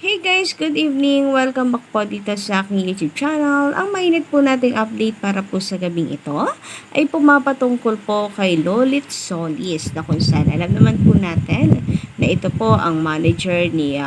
Hey guys, good evening! Welcome back po dito sa aking YouTube channel. Ang mainit po nating update para po sa gabing ito ay pumapatungkol po kay Lolit Solis na kung saan alam naman po natin na ito po ang manager ni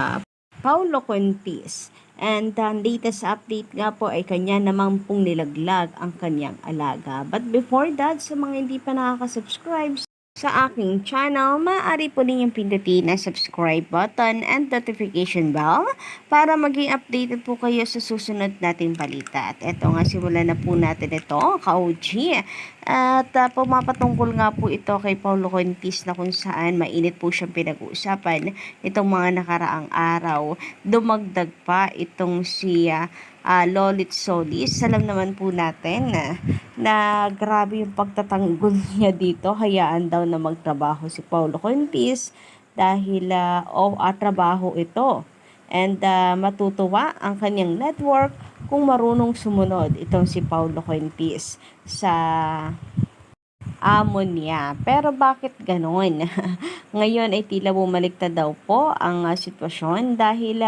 Paulo Contis. And ang latest update nga po ay kanya namang pong nilaglag ang kanyang alaga. But before that, sa mga hindi pa nakaka-subscribe sa aking channel, maaari po ninyong pindutin ang subscribe button and notification bell para maging updated po kayo sa susunod nating balita. At eto nga, simulan na po natin ito, ka-OG. At pumapatungkol nga po ito kay Paulo Contis na kung saan mainit po siyang pinag-uusapan itong mga nakaraang araw. Dumagdag pa itong si Lolit Solis. Alam naman po natin na grabe yung pagtatanggol niya dito. Hayaan daw na magtrabaho si Paulo Contis dahil trabaho ito. And matutuwa ang kanyang network kung marunong sumunod itong si Paulo Contis sa amo niya. Pero bakit ganon? Ngayon ay tila bumaliktad daw po ang sitwasyon dahil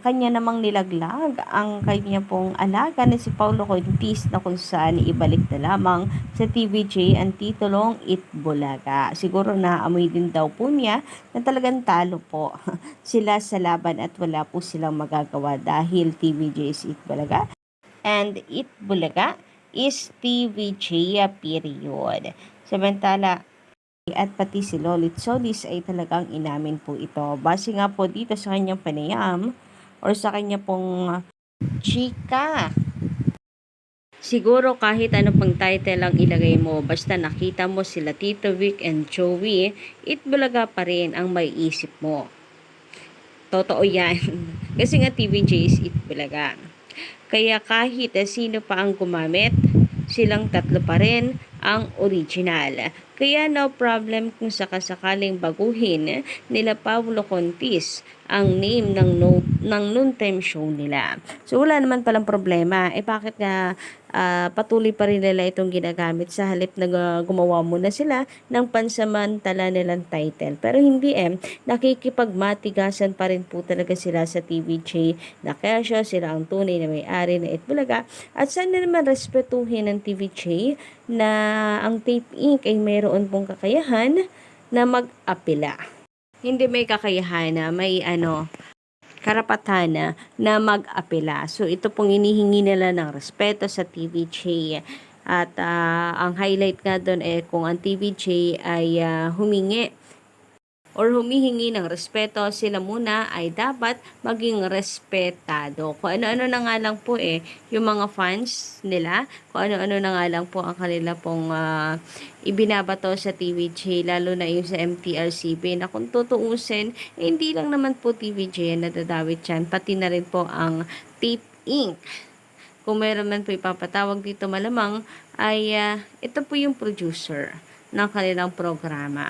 kanya namang nilaglag ang kanya pong alaga na si Paulo Contis na kung saan ibalik na lamang sa TVJ ang titulong Itbulaga. Siguro naamoy din daw po niya na talagang talo po sila sa laban at wala po silang magagawa dahil TVJ is Itbulaga and Itbulaga is TVJ period. Samantala, at pati si Lolit Solis ay talagang inamin po ito. Base nga po dito sa kanyang panayam or sa kanya pong chika. Siguro kahit ano pang title ang ilagay mo, basta nakita mo sila Tito Vic and Joey, Itbulaga pa rin ang may isip mo. Totoo yan. Kasi nga TVJ is Itbulaga. Kaya kahit sino pa ang gumamit, silang tatlo pa rin ang original. Kaya no problem kung sakasakaling baguhin nila Paulo Contis ang name ng noontime show nila. So wala naman palang problema. Bakit nga patuloy pa rin nila itong ginagamit sa halip na gumawa muna sila ng pansamantala nilang title. Pero hindi nakikipagmatigasan pa rin po talaga sila sa TVJ na kaya sila ang tunay na may-ari na Itbulaga. At sana naman respetuhin ng TVJ na ang Tape Inc. ay mayroon pong kakayahan na mag-apela. Hindi may kakayahan na may karapatan na mag-apela. So ito pong inihingi nila ng respeto sa TVJ. At ang highlight nga doon kung ang TVJ ay humingi ng respeto, sila muna ay dapat maging respetado. Kung ano-ano na nga lang po yung mga fans nila, kung ano-ano na nga lang po ang kanila pong ibinabato sa TVJ, lalo na yung sa MTRCB, na kung tutuusin, hindi lang naman po TVJ ang nadadawit dyan, pati na rin po ang Tape Inc. Kung meron man po ipapatawag dito malamang, ay ito po yung producer ng kanilang programa.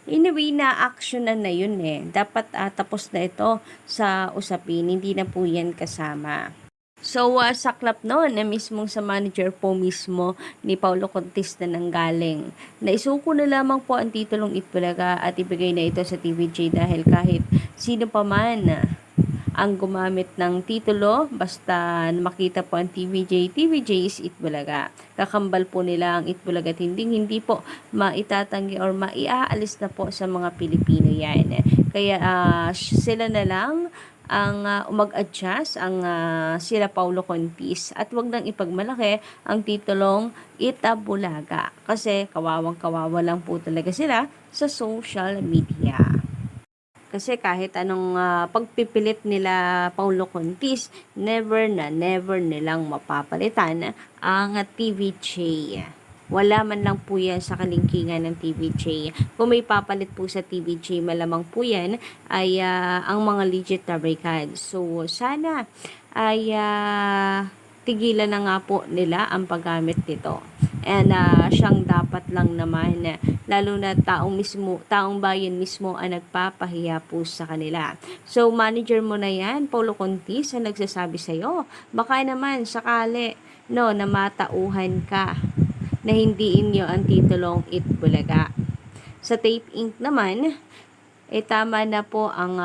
In a way, na-actionan na yun Dapat tapos na ito sa usapin. Hindi na po yan kasama. So, saklap noon na mismong sa manager po mismo ni Paulo Contis na nanggaling. Naisuko na lamang po ang titulong Itbulaga at ibigay na ito sa TVJ dahil kahit sino pa man ang gumamit ng titulo, basta makita po ang TVJ is Itbulaga. Kakambal po nila ang Itbulaga at hindi po maitatanggi or maiaalis na po sa mga Pilipino yan. Kaya sila na lang ang mag-adjust ang sila Paulo Contis at wag nang ipagmalaki ang titulong Itbulaga kasi kawawang-kawawa lang po talaga sila sa social media. Kasi kahit anong pagpipilit nila Paulo Contis, never nilang mapapalitan ang TVJ. Wala man lang po yan sa kalingkingan ng TVJ. Kung may papalit po sa TVJ, malamang po yan ay ang mga legit na brigade. So, sana ay tigilan na nga po nila ang paggamit nito. And siyang dapat lang naman, lalo na taong bayan mismo ang nagpapahiya po sa kanila. So, manager mo na yan, Paulo Contis, ang nagsasabi sa'yo. Baka naman, sakali, na matauhan ka na hindi inyo ang titulong Itbulaga. Sa Tape Inc. naman, tama na po ang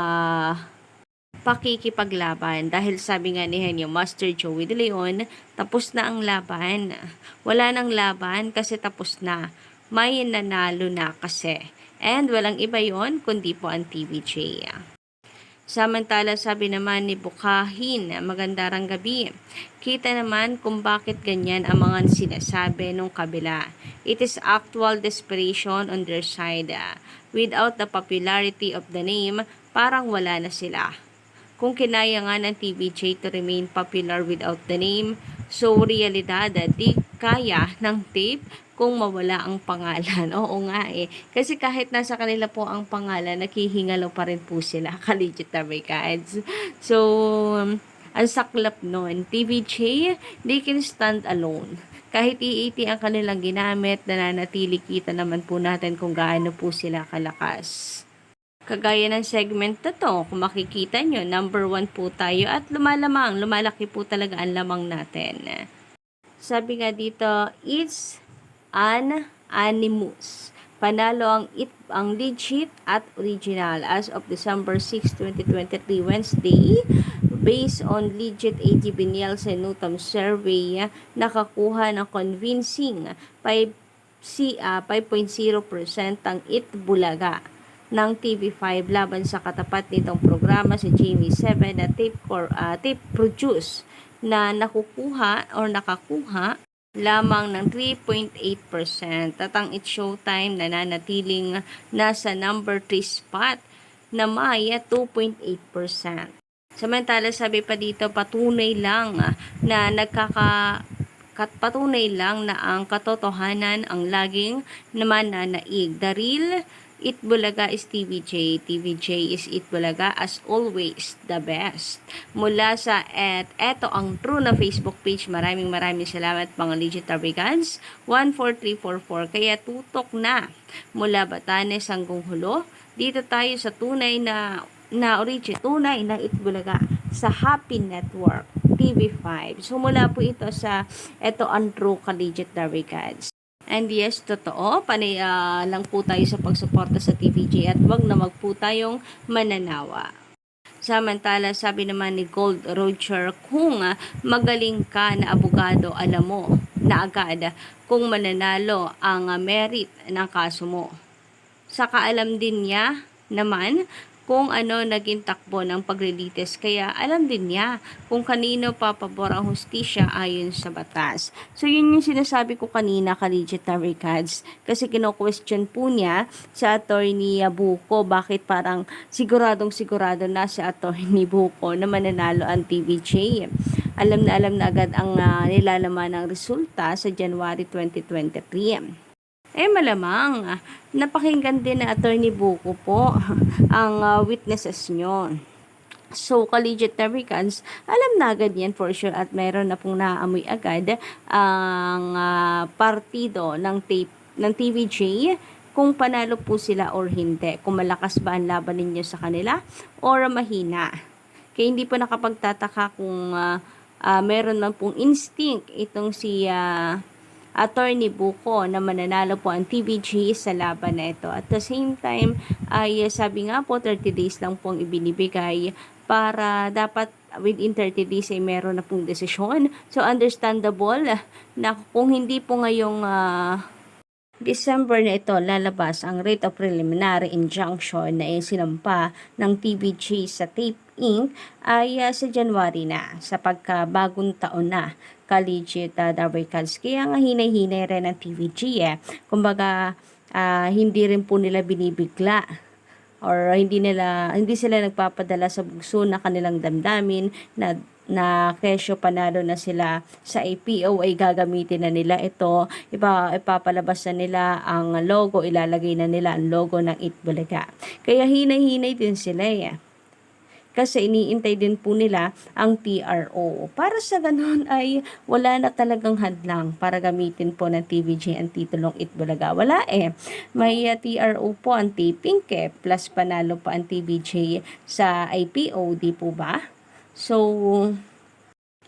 pakikipaglaban. Dahil sabi nga ni Henyo Master Joey De Leon, tapos na ang laban. Wala nang laban kasi tapos na. May nanalo na kasi. And walang iba yon kundi po ang TVJ. Samantala sabi naman ni Bukahin, magandang gabi. Kita naman kung bakit ganyan ang mga sinasabi nung kabila. It is actual desperation on their side. Without the popularity of the name, parang wala na sila. Kung kinaya nga ng TVJ to remain popular without the name, so realidad, di kaya ng tape kung mawala ang pangalan. Oo nga eh. Kasi kahit nasa kanila po ang pangalan, nakihingalo pa rin po sila. Ka-legit Americans. So, ang saklap nun. TVJ, they can stand alone. Kahit iiti ang kanilang ginamit, nananatili kita naman po natin kung gaano po sila kalakas. Kagaya ng segment na to, kung makikita nyo, number 1 po tayo at lumalaki po talaga ang lamang natin. Sabi nga dito, it's unanimous. Panalo ang legit at original as of December 6, 2023, Wednesday. Based on legit ATV Nielsen Nutam survey, nakakuha ng convincing 5.0% ang Itbulaga ng TV5 laban sa katapat nitong programa sa GMA7 na tape produce na nakakuha lamang ng 3.8% at ang It's Showtime nananatiling nasa number 3 spot na may 2.8%. Samantala sabi pa dito patunay lang na ang katotohanan ang laging namananaig. The real Itbulaga is TVJ. TVJ is Itbulaga as always the best. Mula sa eto ang true na Facebook page. Maraming salamat mga legit Americans. 14344. Kaya tutok na mula Batanes hanggang Hulo. Dito tayo sa tunay na Itbulaga sa Happy Network TV5. So mula po ito sa eto ang true ka-legit Americans. And yes, totoo, panay lang po tayo sa pagsuporta sa TVJ at wag na po tayong mananawa. Samantala, sabi naman ni Gold Roger, kung magaling ka na abogado, alam mo na agad kung mananalo ang merit ng kaso mo. Saka alam din niya naman kung ano naging takbo ng paglilitis. Kaya alam din niya kung kanino papabor ang hustisya ayon sa batas. So yun yung sinasabi ko kanina ka-legit Americans. Kasi kino-question po niya sa attorney Buko bakit parang sigurado na si attorney Buko na mananalo ang TVJ. Alam na agad ang nilalaman ng resulta sa January 2023. Malamang, napakinggan din na attorney Buko po ang witnesses nyo. So, ka-legit Americans, alam na agad yan for sure at mayroon na pong naamoy agad ang partido ng TVJ kung panalo po sila or hindi. Kung malakas ba ang laban ninyo sa kanila or mahina. Kaya hindi po nakapagtataka kung meron man pong instinct itong si attorney Buko na mananalo po ang TVJ sa laban na ito. At the same time, ay sabi nga po 30 days lang pong ibinibigay para dapat within 30 days ay meron na pong desisyon. So understandable na kung hindi po ngayong December na ito lalabas ang writ of preliminary injunction na sinampa ng TVJ sa Tape Inc. ay sa January na sa pagkabagong taon na ka-legit Americans. Kaya nga hinay-hinay rin ng TVJ Kumbaga hindi rin po nila binibigla or hindi sila nagpapadala sa bugso na kanilang damdamin na kesyo panalo na sila sa APO ay gagamitin na nila ito, ipapalabas na nila ang logo, ilalagay na nila ang logo ng Itbulaga. Kaya hinay-hinay din sila kasi iniintay din po nila ang TRO. Para sa ganun ay wala na talagang hadlang para gamitin po ng TVJ ang titulong Itbulaga. Wala May TRO po ang taping plus panalo pa ang TVJ sa IPO, di po ba? So,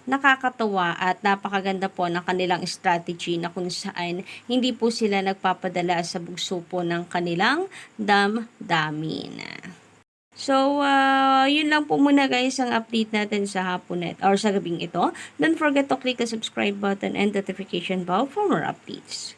nakakatawa at napakaganda po ng kanilang strategy na kung saan hindi po sila nagpapadala sa bugso po ng kanilang damdamin. So, yun lang po muna guys ang update natin sa hapon or sa gabing ito. Don't forget to click the subscribe button and notification bell for more updates.